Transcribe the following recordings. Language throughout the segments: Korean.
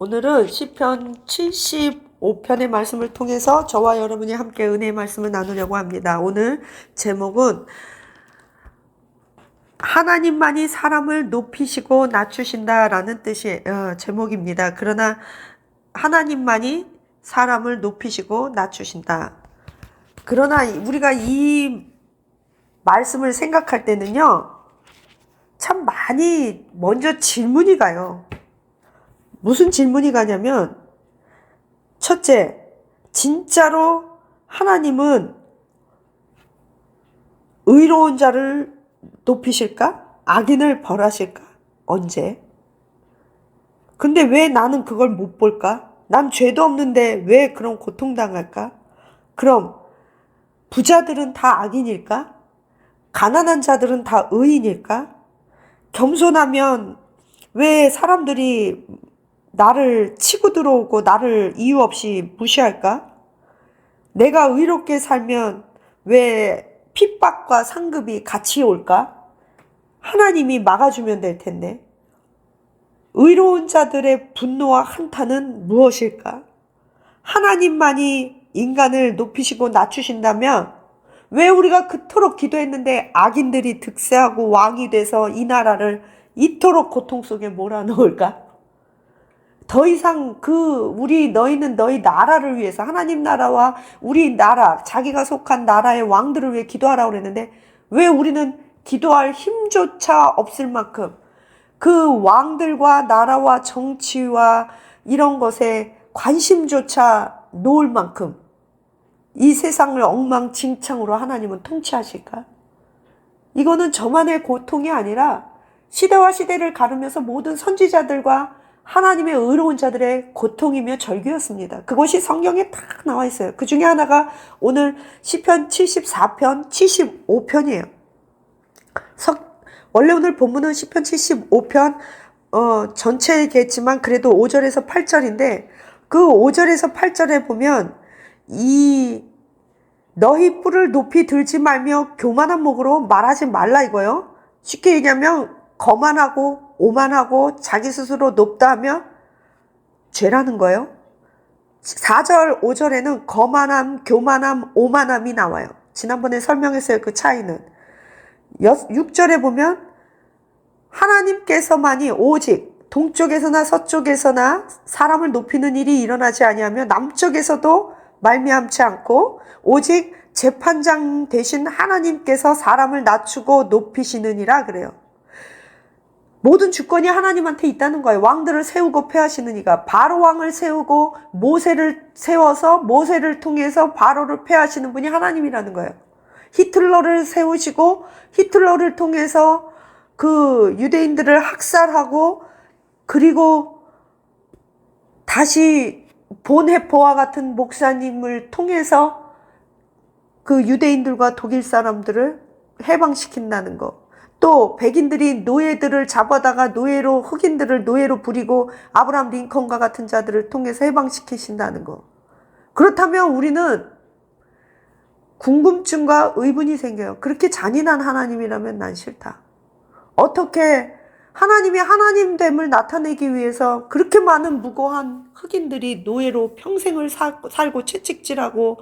오늘은 시편 75편의 말씀을 통해서 저와 여러분이 함께 은혜의 말씀을 나누려고 합니다. 오늘 제목은 하나님만이 사람을 높이시고 낮추신다라는 뜻의 제목입니다. 그러나 하나님만이 사람을 높이시고 낮추신다. 그러나 우리가 이 말씀을 생각할 때는요, 참 많이 먼저 질문이 가요. 무슨 질문이 가냐면, 첫째, 진짜로 하나님은 의로운 자를 높이실까? 악인을 벌하실까? 언제? 근데 왜 나는 그걸 못 볼까? 난 죄도 없는데 왜 그런 고통당할까? 그럼 부자들은 다 악인일까? 가난한 자들은 다 의인일까? 겸손하면 왜 사람들이 나를 치고 들어오고 나를 이유 없이 무시할까? 내가 의롭게 살면 왜 핍박과 상급이 같이 올까? 하나님이 막아주면 될 텐데. 의로운 자들의 분노와 한탄은 무엇일까? 하나님만이 인간을 높이시고 낮추신다면 왜 우리가 그토록 기도했는데 악인들이 득세하고 왕이 돼서 이 나라를 이토록 고통 속에 몰아넣을까? 더 이상 너희는 너희 나라를 위해서 하나님 나라와 우리 나라, 자기가 속한 나라의 왕들을 위해 기도하라고 그랬는데 왜 우리는 기도할 힘조차 없을 만큼 그 왕들과 나라와 정치와 이런 것에 관심조차 놓을 만큼 이 세상을 엉망진창으로 하나님은 통치하실까? 이거는 저만의 고통이 아니라 시대와 시대를 가르면서 모든 선지자들과 하나님의 의로운 자들의 고통이며 절규였습니다. 그것이 성경에 딱 나와 있어요. 그 중에 하나가 오늘 시편 74편, 75편이에요. 원래 오늘 본문은 시편 75편 전체겠지만 그래도 5절에서 8절인데 그 5절에서 8절에 보면 너희 뿔을 높이 들지 말며 교만한 목으로 말하지 말라 이거요. 쉽게 얘기하면 거만하고 오만하고 자기 스스로 높다 하면 죄라는 거예요. 4절, 5절에는 거만함, 교만함, 오만함이 나와요. 지난번에 설명했어요. 그 차이는. 6절에 보면 하나님께서만이 오직 동쪽에서나 서쪽에서나 사람을 높이는 일이 일어나지 아니하며 남쪽에서도 말미암지 않고 오직 재판장 되신 하나님께서 사람을 낮추고 높이시느니라 그래요. 모든 주권이 하나님한테 있다는 거예요. 왕들을 세우고 패하시는 이가 바로 왕을 세우고 모세를 세워서 모세를 통해서 바로를 패하시는 분이 하나님이라는 거예요. 히틀러를 세우시고 히틀러를 통해서 그 유대인들을 학살하고 그리고 다시 본헤포와 같은 목사님을 통해서 그 유대인들과 독일 사람들을 해방시킨다는 거. 또 백인들이 노예들을 잡아다가 흑인들을 노예로 부리고 아브라함 링컨과 같은 자들을 통해서 해방시키신다는 거. 그렇다면 우리는 궁금증과 의문이 생겨요. 그렇게 잔인한 하나님이라면 난 싫다. 어떻게 하나님이 하나님됨을 나타내기 위해서 그렇게 많은 무고한 흑인들이 노예로 평생을 살고 채찍질하고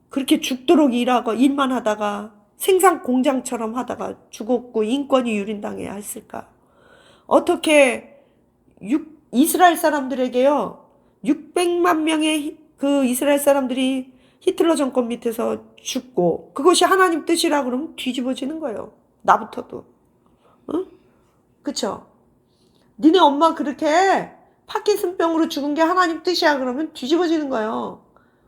그렇게 죽도록 일만 하다가 생산 공장처럼 하다가 죽었고 인권이 유린당해야 했을까? 어떻게 이스라엘 사람들에게요 600만 명의 그 이스라엘 사람들이 히틀러 정권 밑에서 죽고 그것이 하나님 뜻이라 그러면 뒤집어지는 거예요. 나부터도. 응? 그쵸? 니네 엄마 그렇게 파킨슨병으로 죽은 게 하나님 뜻이야 그러면 뒤집어지는 거예요.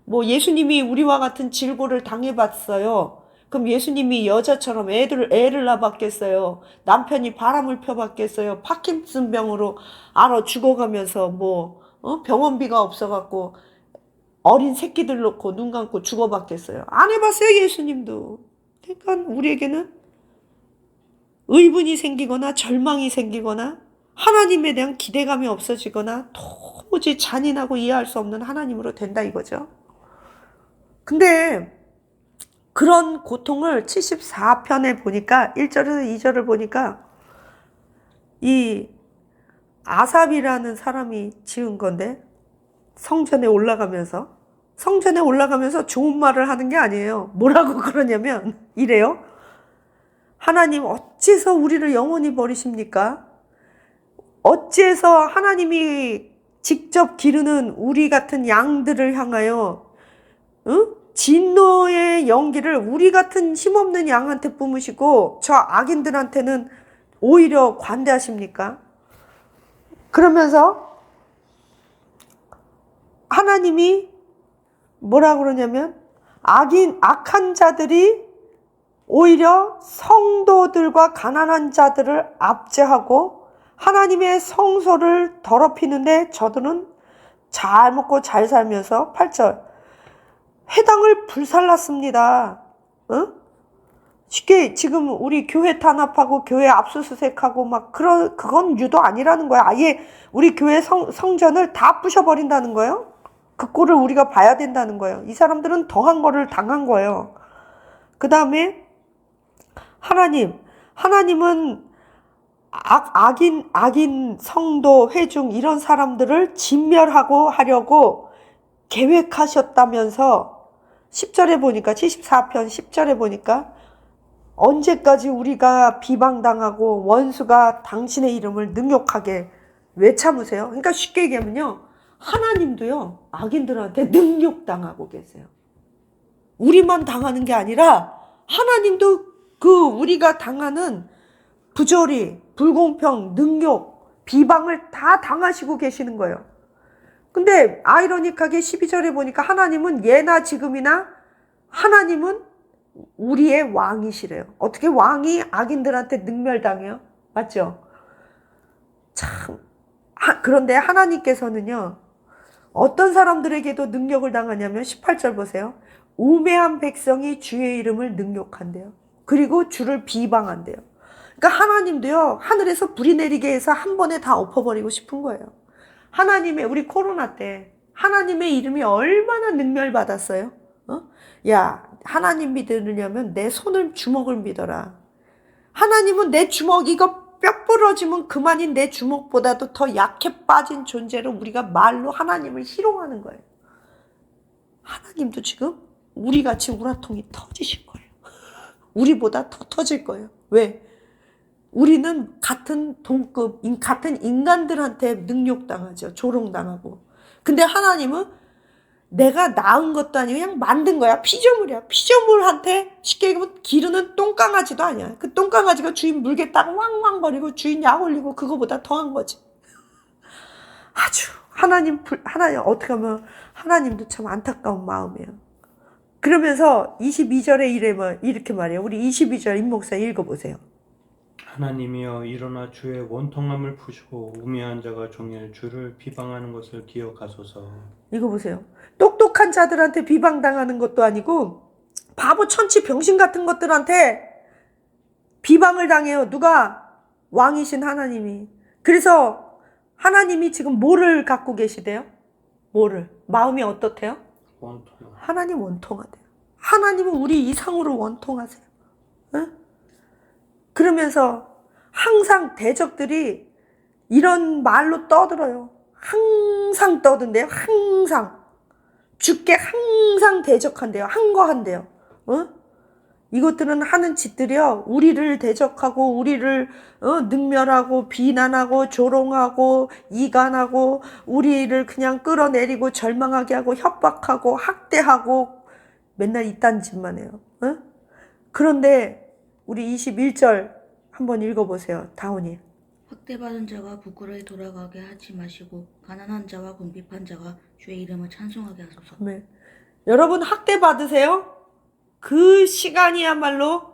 뭐 예수님이 우리와 같은 질고를 당해봤어요. 그럼 예수님이 여자처럼 애를 낳았겠어요. 남편이 바람을 펴봤겠어요. 파킨슨병으로 죽어가면서 병원비가 없어갖고 어린 새끼들 놓고 눈 감고 죽어봤겠어요. 안 해봤어요 예수님도. 그러니까 우리에게는 의문이 생기거나 절망이 생기거나 하나님에 대한 기대감이 없어지거나 도무지 잔인하고 이해할 수 없는 하나님으로 된다 이거죠. 근데 그런 고통을 74편에 보니까 1절에서 2절을 보니까 이 아삽이라는 사람이 지은 건데 성전에 올라가면서 좋은 말을 하는 게 아니에요. 뭐라고 그러냐면 이래요. 하나님 어째서 우리를 영원히 버리십니까? 어째서 하나님이 직접 기르는 우리 같은 양들을 향하여 진노의 연기를 우리 같은 힘없는 양한테 뿜으시고 저 악인들한테는 오히려 관대하십니까? 그러면서 하나님이 뭐라 그러냐면 악한 자들이 오히려 성도들과 가난한 자들을 압제하고 하나님의 성소를 더럽히는데 저들은 잘 먹고 잘 살면서 8절 회당을 불살랐습니다. 쉽게 지금 우리 교회 탄압하고 교회 압수수색하고 막 그건 유도 아니라는 거야. 아예 우리 교회 성전을 다 부셔버린다는 거예요. 그 꼴을 우리가 봐야 된다는 거예요. 이 사람들은 더한 거를 당한 거예요. 그 다음에 하나님은 악인 성도 회중 이런 사람들을 진멸하고 하려고 계획하셨다면서 10절에 보니까 74편 10절에 보니까 언제까지 우리가 비방당하고 원수가 당신의 이름을 능욕하게 왜 참으세요? 그러니까 쉽게 얘기하면요. 하나님도요. 악인들한테 능욕당하고 계세요. 우리만 당하는 게 아니라 하나님도 우리가 당하는 부조리, 불공평, 능욕, 비방을 다 당하시고 계시는 거예요. 근데 아이러니하게 12절에 보니까 하나님은 예나 지금이나 하나님은 우리의 왕이시래요. 어떻게 왕이 악인들한테 능멸당해요? 맞죠? 참. 그런데 하나님께서는요. 어떤 사람들에게도 능력을 당하냐면 18절 보세요. 우매한 백성이 주의 이름을 능욕한대요. 그리고 주를 비방한대요. 그러니까 하나님도요. 하늘에서 불이 내리게 해서 한 번에 다 엎어버리고 싶은 거예요. 우리 코로나 때 하나님의 이름이 얼마나 능멸받았어요? 야, 하나님 믿으려면 내 손을 주먹을 믿어라. 하나님은 내 주먹 이거 뼈 부러지면 그만인 내 주먹보다도 더 약해 빠진 존재로 우리가 말로 하나님을 희롱하는 거예요. 하나님도 지금 우리같이 우라통이 터지실 거예요. 우리보다 더 터질 거예요. 왜? 우리는 같은 동급, 같은 인간들한테 능욕당하죠. 조롱당하고. 근데 하나님은 내가 낳은 것도 아니고 그냥 만든 거야. 피조물이야. 피조물한테 쉽게 얘기하면 기르는 똥강아지도 아니야. 그 똥강아지가 주인 물겠다고 왕왕거리고 주인 약 올리고 그거보다 더한 거지. 아주 하나님 어떻게 하면 하나님도 참 안타까운 마음이에요. 그러면서 22절에 이렇게 말해요. 우리 22절 임목사 읽어보세요. 하나님이여 일어나 주의 원통함을 푸시고 우매한 자가 종일 주를 비방하는 것을 기억하소서. 이거 보세요. 똑똑한 자들한테 비방당하는 것도 아니고 바보 천치 병신 같은 것들한테 비방을 당해요. 누가? 왕이신 하나님이. 그래서 하나님이 지금 뭐를 갖고 계시대요? 뭐를? 마음이 어떻대요? 원통. 하나님 원통하대요. 하나님은 우리 이상으로 원통하세요. 응? 그러면서 항상 대적들이 이런 말로 떠들어요. 항상 떠든대요. 항상. 주께 항상 대적한대요. 항거한대요. 이것들은 하는 짓들이요. 우리를 대적하고 우리를 능멸하고 비난하고 조롱하고 이간하고 우리를 그냥 끌어내리고 절망하게 하고 협박하고 학대하고 맨날 이딴 짓만 해요. 그런데 우리 21절 한번 읽어보세요. 다운이. 학대받은 자가 부끄러이 돌아가게 하지 마시고 가난한 자와 궁핍한 자가 주의 이름을 찬송하게 하소서. 네. 여러분 학대받으세요? 그 시간이야말로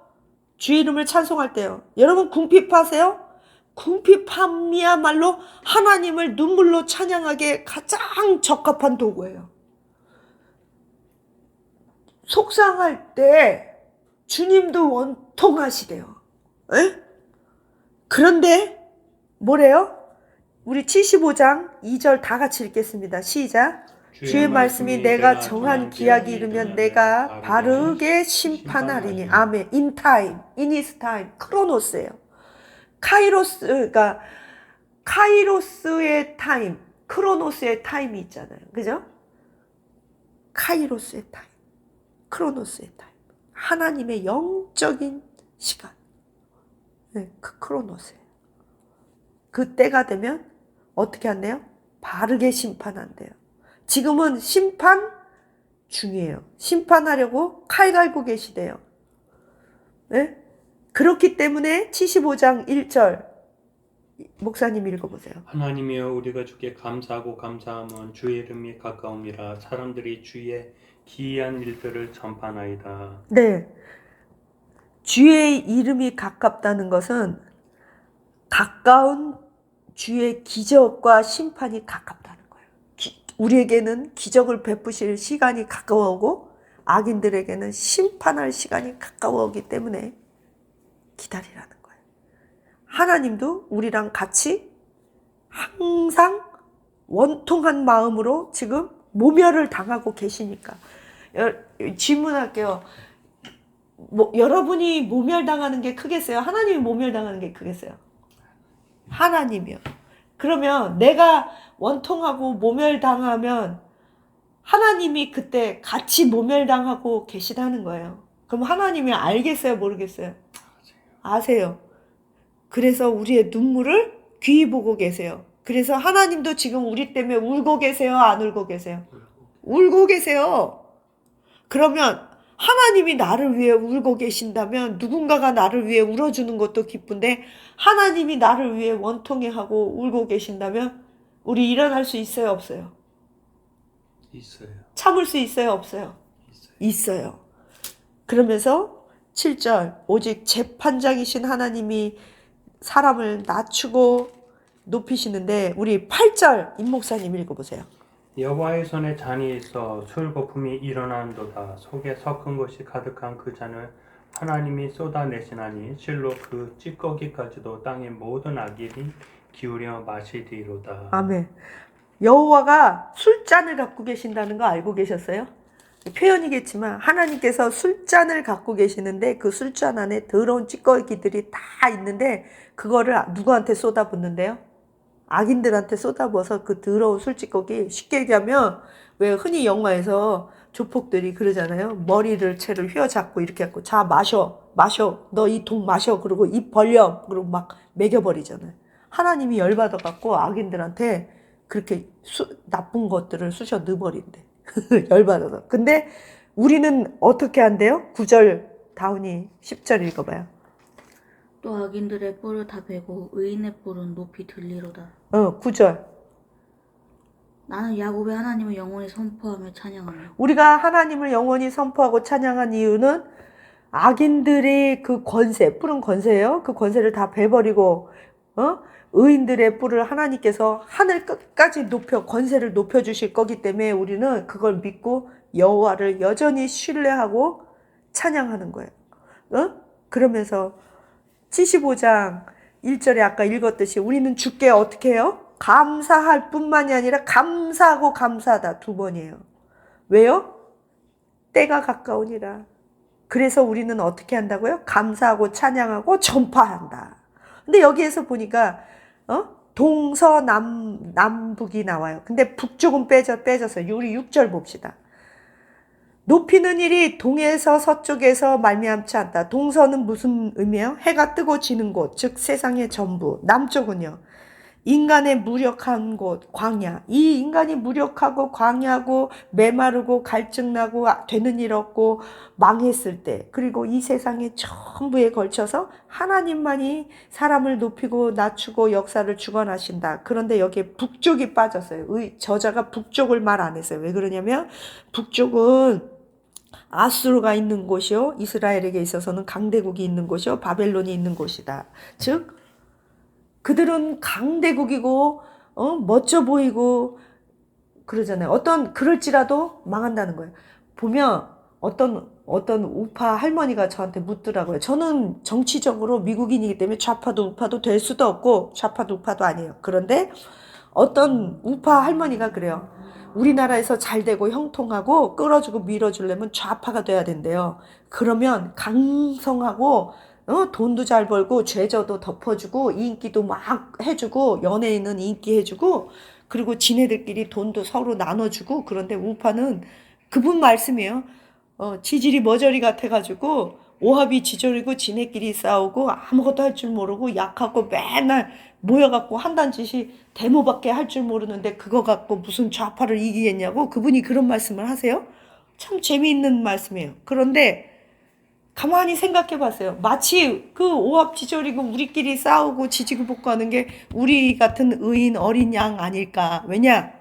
주의 이름을 찬송할 때요. 여러분 궁핍하세요? 궁핍함이야말로 하나님을 눈물로 찬양하기에 가장 적합한 도구예요. 속상할 때 주님도 원통하시대요. 에? 그런데 뭐래요? 우리 75장 2절 다 같이 읽겠습니다. 시작. 주의 말씀이 내가 정한 기약이 이르면 내가 바르게 심판하리니. 아멘. In time, in his time. 크로노스예요. 카이로스가 카이로스의 타임, 크로노스의 타임이 있잖아요. 그죠? 카이로스의 타임, 크로노스의 타임. 하나님의 영적인 시간. 네, 그 크로노스예요. 그 때가 되면 어떻게 한대요? 바르게 심판한대요. 지금은 심판 중이에요. 심판하려고 칼 갈고 계시대요. 네? 그렇기 때문에 75장 1절 목사님 읽어보세요. 하나님이여 우리가 주께 감사하고 감사함은 주의 이름이 가까움이라 사람들이 주의 기이한 일들을 전파하나이다. 네. 주의 이름이 가깝다는 것은 가까운 주의 기적과 심판이 가깝다는 거예요. 우리에게는 기적을 베푸실 시간이 가까워오고 악인들에게는 심판할 시간이 가까워오기 때문에 기다리라는 거예요. 하나님도 우리랑 같이 항상 원통한 마음으로 지금 모멸을 당하고 계시니까. 질문할게요. 여러분이 모멸당하는 게 크겠어요? 하나님이 모멸당하는 게 크겠어요? 하나님이요. 그러면 내가 원통하고 모멸당하면 하나님이 그때 같이 모멸당하고 계시다는 거예요. 그럼 하나님이 알겠어요? 모르겠어요? 아세요. 그래서 우리의 눈물을 귀히 보고 계세요. 그래서 하나님도 지금 우리 때문에 울고 계세요? 안 울고 계세요? 울고 계세요. 그러면 하나님이 나를 위해 울고 계신다면 누군가가 나를 위해 울어주는 것도 기쁜데 하나님이 나를 위해 원통해하고 울고 계신다면 우리 일어날 수 있어요? 없어요? 있어요. 참을 수 있어요? 없어요? 있어요. 그러면서 7절 오직 재판장이신 하나님이 사람을 낮추고 높이시는데 우리 8절 임 목사님 읽어보세요. 여호와의 손에 잔이 있어 술 거품이 일어나는도다. 속에 섞은 것이 가득한 그 잔을 하나님이 쏟아내시나니 실로 그 찌꺼기까지도 땅의 모든 악인이 기울여 마시리로다. 아멘. 여호와가 술잔을 갖고 계신다는 거 알고 계셨어요? 표현이겠지만 하나님께서 술잔을 갖고 계시는데 그 술잔 안에 더러운 찌꺼기들이 다 있는데 그거를 누구한테 쏟아붓는데요? 악인들한테 쏟아부어서 그 더러운 술찌꺼기, 쉽게 얘기하면 왜 흔히 영화에서 조폭들이 그러잖아요. 머리를 채를 휘어잡고 이렇게 하고 자 마셔 너 이 돈 마셔 그러고 입 벌려 그러고 막 먹여버리잖아요. 하나님이 열받아갖고 악인들한테 그렇게 나쁜 것들을 쑤셔 넣어버린대. 열받아서. 근데 우리는 어떻게 한대요? 9절 다운이 10절 읽어봐요. 또 악인들의 뿔을 다 베고 의인의 뿔은 높이 들리로다. 9절. 나는 야곱의 하나님을 영원히 선포하며 찬양하며. 우리가 하나님을 영원히 선포하고 찬양한 이유는 악인들의 그 권세, 뿔은 권세예요. 그 권세를 다 베버리고 의인들의 뿔을 하나님께서 하늘 끝까지 높여 권세를 높여주실 거기 때문에 우리는 그걸 믿고 여호와를 여전히 신뢰하고 찬양하는 거예요. 그러면서 75장 1절에 아까 읽었듯이 우리는 주께 어떻게 해요? 감사할 뿐만이 아니라 감사하고 감사하다 두 번이에요. 왜요? 때가 가까우니라. 그래서 우리는 어떻게 한다고요? 감사하고 찬양하고 전파한다. 근데 여기에서 보니까 동서남북이 나와요. 근데 북쪽은 빼졌어요. 우리 6절 봅시다. 높이는 일이 동에서 서쪽에서 말미암지 않다. 동서는 무슨 의미예요? 해가 뜨고 지는 곳, 즉 세상의 전부. 남쪽은요. 인간의 무력한 곳, 광야. 이 인간이 무력하고 광야고 메마르고 갈증나고 되는 일 없고 망했을 때, 그리고 이 세상의 전부에 걸쳐서 하나님만이 사람을 높이고 낮추고 역사를 주관하신다. 그런데 여기에 북쪽이 빠졌어요. 저자가 북쪽을 말 안 했어요. 왜 그러냐면 북쪽은 아수르가 있는 곳이요, 이스라엘에게 있어서는 강대국이 있는 곳이요, 바벨론이 있는 곳이다. 즉 그들은 강대국이고 멋져 보이고 그러잖아요. 그럴지라도 망한다는 거예요. 보면 어떤 우파 할머니가 저한테 묻더라고요. 저는 정치적으로 미국인이기 때문에 좌파도 우파도 될 수도 없고 좌파도 우파도 아니에요. 그런데 어떤 우파 할머니가 그래요. 우리나라에서 잘 되고 형통하고 끌어주고 밀어주려면 좌파가 돼야 된대요. 그러면 강성하고 돈도 잘 벌고 죄져도 덮어주고 인기도 막 해주고 연예인은 인기 해주고 그리고 지네들끼리 돈도 서로 나눠주고 그런데 우파는 그분 말씀이에요. 지질이 머저리 같아가지고 오합이 지졸이고 지네끼리 싸우고 아무것도 할 줄 모르고 약하고 맨날 모여갖고 한단 짓이 데모밖에 할 줄 모르는데 그거 갖고 무슨 좌파를 이기겠냐고 그분이 그런 말씀을 하세요. 참 재미있는 말씀이에요. 그런데 가만히 생각해 봤어요. 마치 그 오합지졸이고 우리끼리 싸우고 지지고 볶고하는 게 우리 같은 의인 어린 양 아닐까. 왜냐?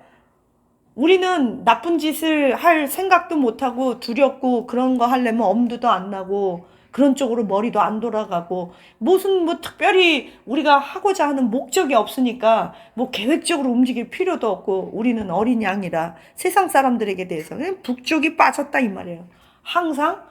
우리는 나쁜 짓을 할 생각도 못하고 두렵고 그런 거 하려면 엄두도 안 나고 그런 쪽으로 머리도 안 돌아가고 무슨 뭐 특별히 우리가 하고자 하는 목적이 없으니까 뭐 계획적으로 움직일 필요도 없고 우리는 어린 양이라 세상 사람들에게 대해서 그냥 북쪽이 빠졌다 이 말이에요. 항상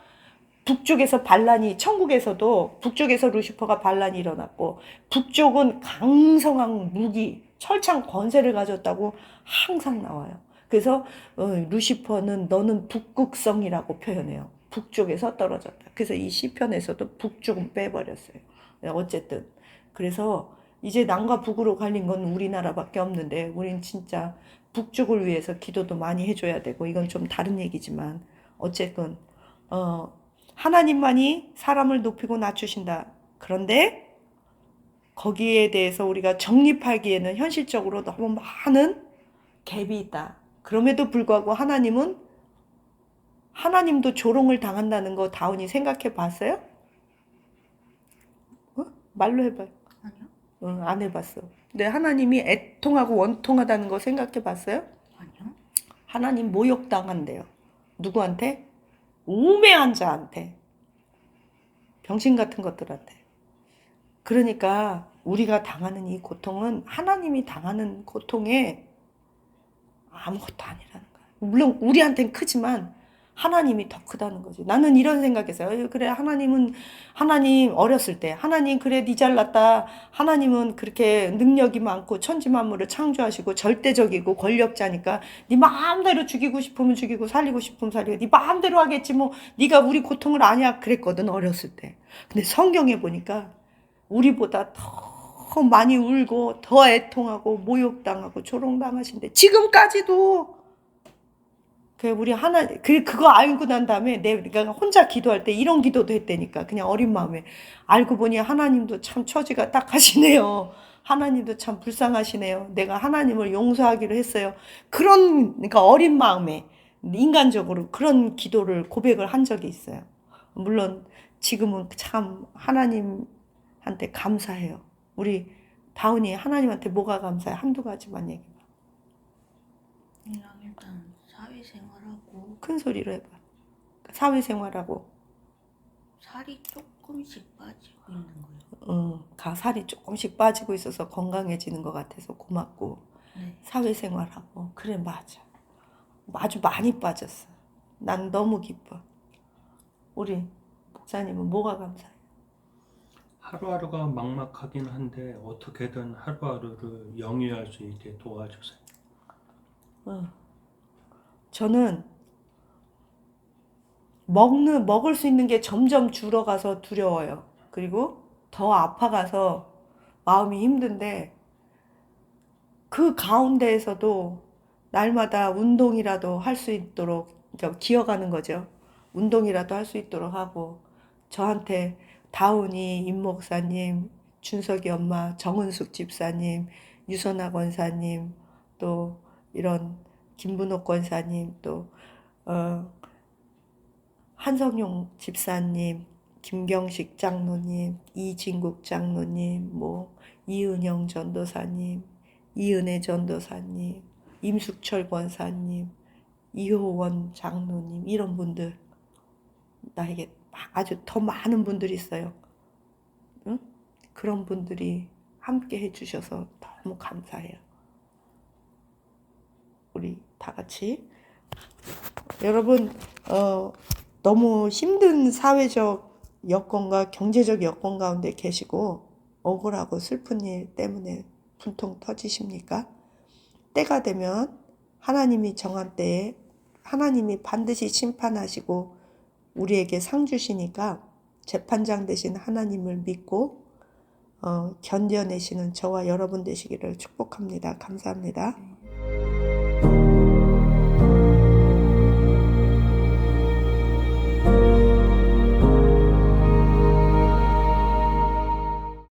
북쪽에서 반란이 천국에서도 북쪽에서 루시퍼가 반란이 일어났고 북쪽은 강성한 무기 철창 권세를 가졌다고 항상 나와요. 그래서 루시퍼는 너는 북극성이라고 표현해요. 북쪽에서 떨어졌다. 그래서 이 시편에서도 북쪽은 빼버렸어요. 어쨌든 그래서 이제 남과 북으로 갈린 건 우리나라밖에 없는데 우린 진짜 북쪽을 위해서 기도도 많이 해줘야 되고 이건 좀 다른 얘기지만 어쨌든 하나님만이 사람을 높이고 낮추신다. 그런데 거기에 대해서 우리가 정립하기에는 현실적으로 너무 많은 갭이 있다. 그럼에도 불구하고 하나님도 조롱을 당한다는 거 다운이 생각해 봤어요? 말로 해봐요. 아니요. 안 해봤어. 근데 하나님이 애통하고 원통하다는 거 생각해 봤어요? 아니요. 하나님 모욕당한대요. 누구한테? 우매한 자한테. 병신 같은 것들한테. 그러니까 우리가 당하는 이 고통은 하나님이 당하는 고통에 아무것도 아니라는 거야. 물론 우리한테는 크지만 하나님이 더 크다는 거지. 나는 이런 생각했어요. 그래 하나님 어렸을 때 하나님 그래 니 잘났다. 하나님은 그렇게 능력이 많고 천지만물을 창조하시고 절대적이고 권력자니까 네 마음대로 죽이고 싶으면 죽이고 살리고 싶으면 살리고 네 마음대로 하겠지 뭐 네가 우리 고통을 아냐 그랬거든 어렸을 때. 근데 성경에 보니까 우리보다 더 많이 울고 더 애통하고 모욕당하고 조롱당하신데 지금까지도 우리 그거 알고 난 다음에 내가 혼자 기도할 때 이런 기도도 했다니까. 그냥 어린 마음에. 알고 보니 하나님도 참 처지가 딱하시네요. 하나님도 참 불쌍하시네요. 내가 하나님을 용서하기로 했어요. 그러니까 어린 마음에 인간적으로 그런 기도를 고백을 한 적이 있어요. 물론 지금은 참 하나님한테 감사해요. 우리 다운이 하나님한테 뭐가 감사해? 한두 가지만 얘기해. 그냥 일단 사회생활하고 큰 소리로 해봐. 사회생활하고 살이 조금씩 빠지고 있는 거예요. 살이 조금씩 빠지고 있어서 건강해지는 것 같아서 고맙고 네. 사회생활하고 그래 맞아. 아주 많이 빠졌어. 난 너무 기뻐. 우리 목사님은 뭐가 감사해? 하루하루가 막막하긴 한데 어떻게든 하루하루를 영위할 수 있게 도와주세요. 저는 먹을 수 있는 게 점점 줄어가서 두려워요. 그리고 더 아파가서 마음이 힘든데 그 가운데에서도 날마다 운동이라도 할 수 있도록 그러니까 기어가는 거죠. 운동이라도 할 수 있도록 하고 저한테 다운이 임 목사님, 준석이 엄마, 정은숙 집사님, 유선아 권사님 또 이런 김문옥 권사님 또 한성용 집사님, 김경식 장로님, 이진국 장로님, 뭐 이은영 전도사님, 이은혜 전도사님, 임숙철 권사님, 이호원 장로님 이런 분들 나에게 아주 더 많은 분들이 있어요. 응? 그런 분들이 함께 해주셔서 너무 감사해요. 우리 다 같이 여러분 너무 힘든 사회적 여건과 경제적 여건 가운데 계시고 억울하고 슬픈 일 때문에 분통 터지십니까? 때가 되면 하나님이 정한 때에 하나님이 반드시 심판하시고 우리에게 상 주시니까 재판장 되신 하나님을 믿고 견뎌내시는 저와 여러분 되시기를 축복합니다. 감사합니다.